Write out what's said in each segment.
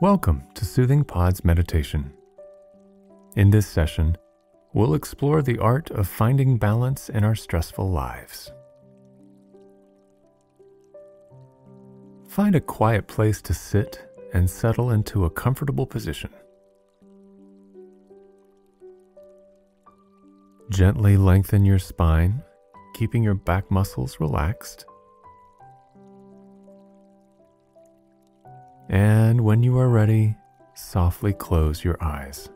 Welcome to Soothing Pod's meditation. In this session, we'll explore the art of finding balance in our stressful lives. Find a quiet place to sit and settle into a comfortable position. Gently lengthen your spine, keeping your back muscles relaxed. And when you are ready, softly close your eyes.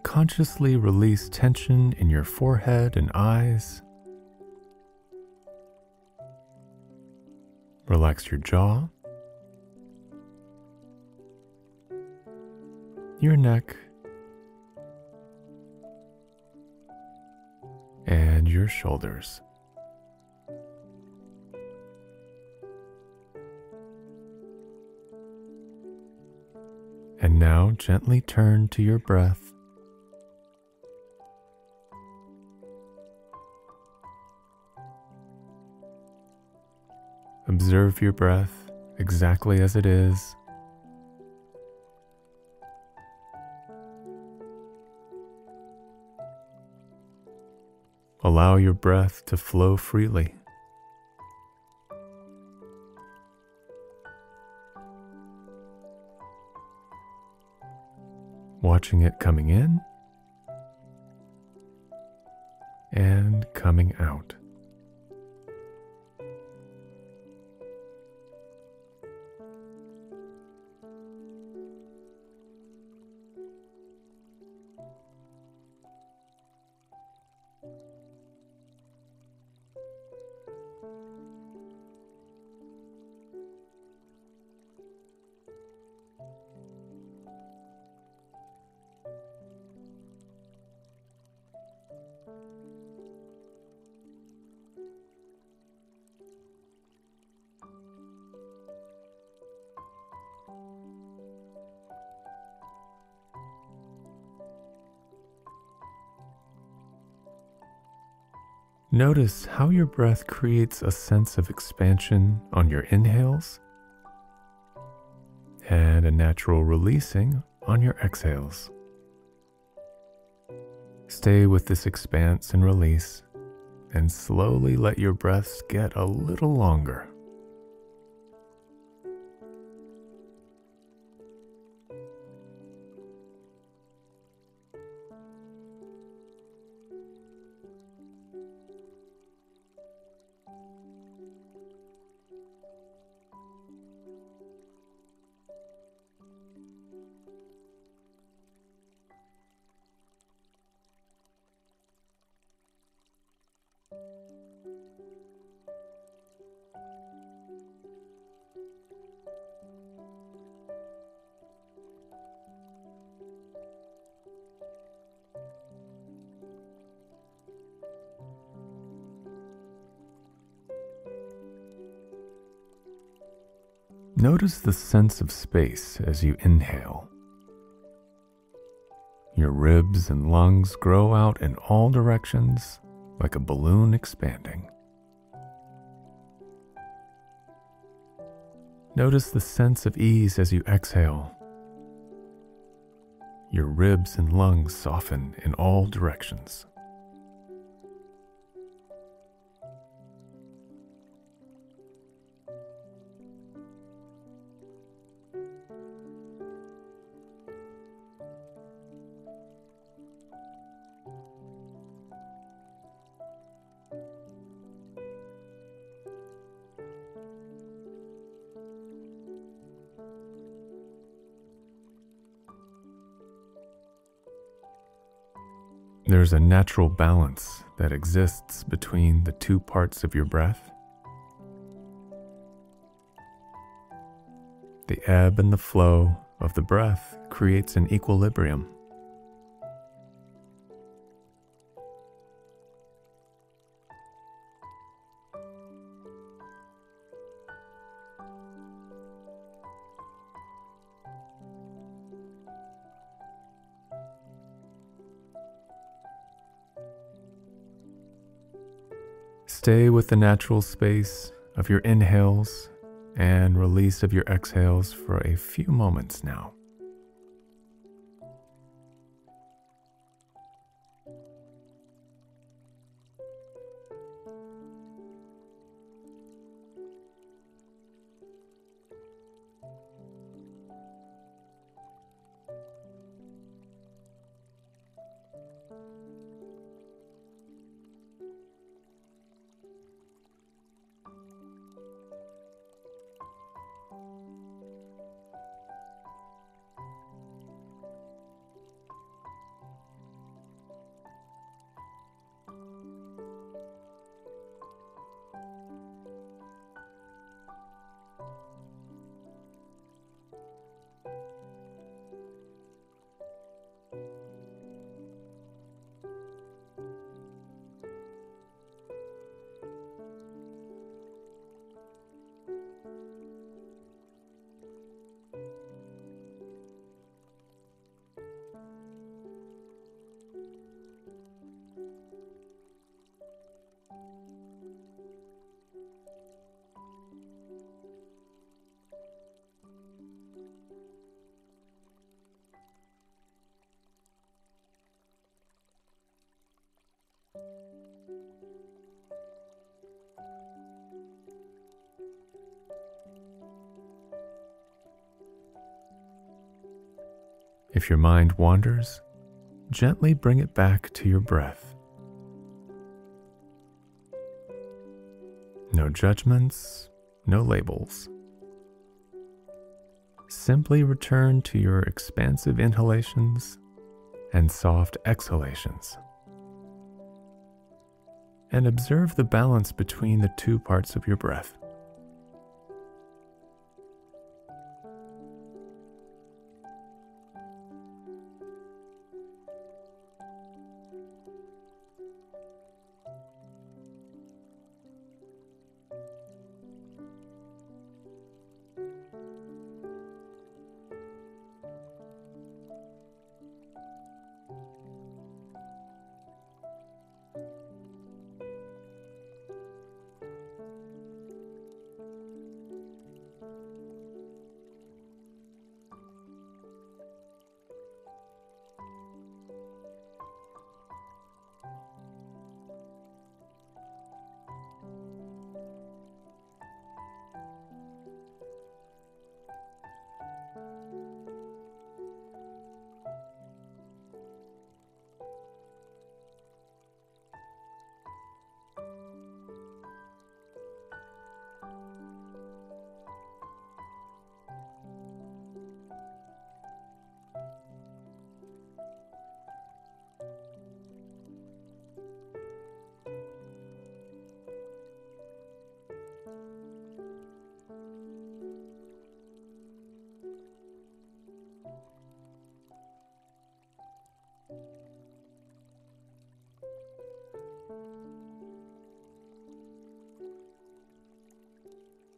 Consciously release tension in your forehead and eyes. Relax your jaw, your neck, and your shoulders. And now gently turn to your breath. Observe your breath exactly as it is. Allow your breath to flow freely. Watching it coming in and coming out. Notice how your breath creates a sense of expansion on your inhales and a natural releasing on your exhales. Stay with this expanse and release, and slowly let your breaths get a little longer. Notice the sense of space as you inhale. Your ribs and lungs grow out in all directions like a balloon expanding. Notice the sense of ease as you exhale. Your ribs and lungs soften in all directions. There's a natural balance that exists between the two parts of your breath. The ebb and the flow of the breath creates an equilibrium. Stay with the natural space of your inhales and release of your exhales for a few moments now. If your mind wanders, gently bring it back to your breath. No judgments, no labels. Simply return to your expansive inhalations and soft exhalations. And observe the balance between the two parts of your breath.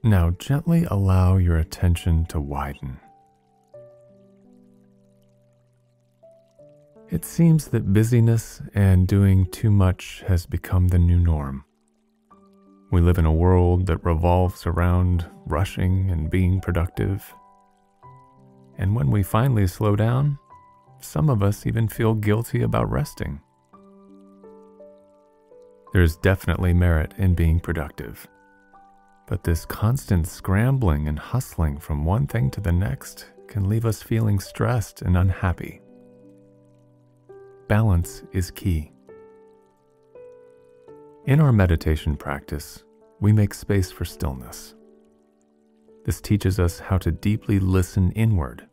Now gently allow your attention to widen. It seems that busyness and doing too much has become the new norm. We live in a world that revolves around rushing and being productive. And when we finally slow down, some of us even feel guilty about resting. There's definitely merit in being productive. But this constant scrambling and hustling from one thing to the next can leave us feeling stressed and unhappy. Balance is key. In our meditation practice, we make space for stillness. This teaches us how to deeply listen inward.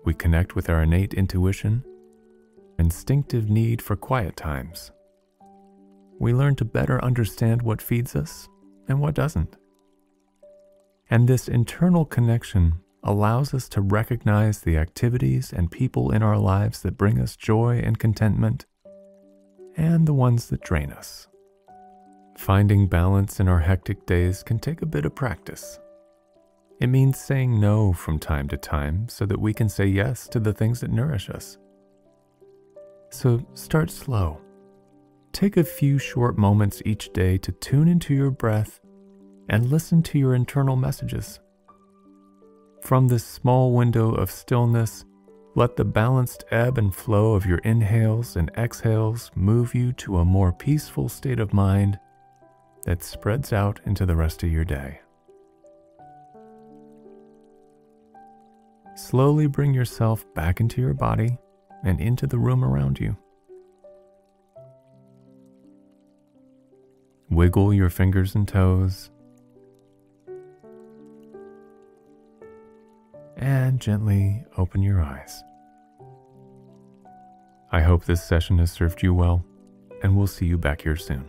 We connect with our innate intuition, instinctive need for quiet times. We learn to better understand what feeds us and what doesn't. And this internal connection allows us to recognize the activities and people in our lives that bring us joy and contentment, and the ones that drain us. Finding balance in our hectic days can take a bit of practice. It means saying no from time to time so that we can say yes to the things that nourish us. So start slow. Take a few short moments each day to tune into your breath and listen to your internal messages. From this small window of stillness, let the balanced ebb and flow of your inhales and exhales move you to a more peaceful state of mind that spreads out into the rest of your day. Slowly bring yourself back into your body and into the room around you. Wiggle your fingers and toes, and gently open your eyes. I hope this session has served you well, and we'll see you back here soon.